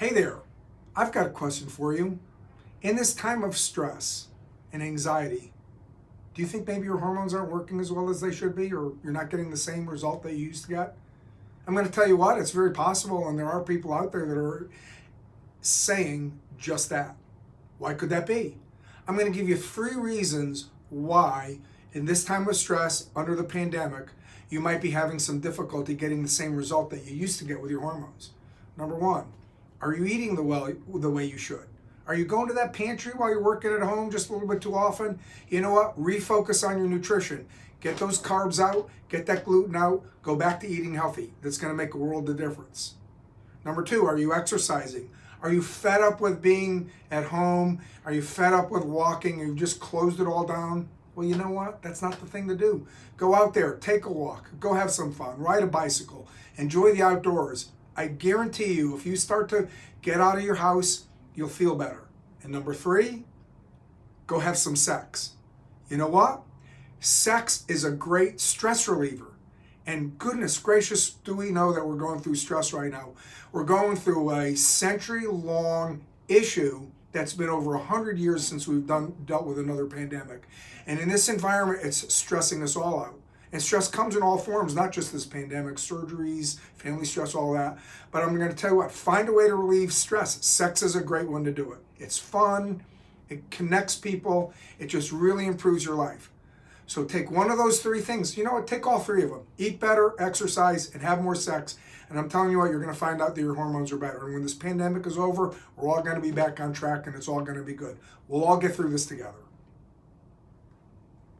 Hey there, I've got a question for you. In this time of stress and anxiety, do you think maybe your hormones aren't working as well as they should be, or you're not getting the same result that you used to get? I'm going to tell you what, it's very possible, and there are people out there that are saying just that. Why could that be? I'm going to give you 3 reasons why, in this time of stress under the pandemic, you might be having some difficulty getting the same result that you used to get with your hormones. Number 1, are you eating the way you should? Are you going to that pantry while you're working at home just a little bit too often? You know what? Refocus on your nutrition. Get those carbs out, get that gluten out, go back to eating healthy. That's going to make a world of difference. Number 2, are you exercising? Are you fed up with being at home? Are you fed up with walking? You've just closed it all down? Well, you know what? That's not the thing to do. Go out there, take a walk, go have some fun, ride a bicycle, enjoy the outdoors. I guarantee you, if you start to get out of your house, you'll feel better. And number 3, go have some sex. You know what? Sex is a great stress reliever. And goodness gracious, do we know that we're going through stress right now? We're going through a century-long issue that's been over 100 years since we've dealt with another pandemic. And in this environment, it's stressing us all out. And stress comes in all forms, not just this pandemic, surgeries, family stress, all that. But I'm going to tell you what, find a way to relieve stress. Sex is a great one to do it. It's fun, it connects people, it just really improves your life. So take one of those 3 things. You know what, take all 3 of them. Eat better, exercise, and have more sex. And I'm telling you what, you're going to find out that your hormones are better. And when this pandemic is over, we're all going to be back on track and it's all going to be good. We'll all get through this together.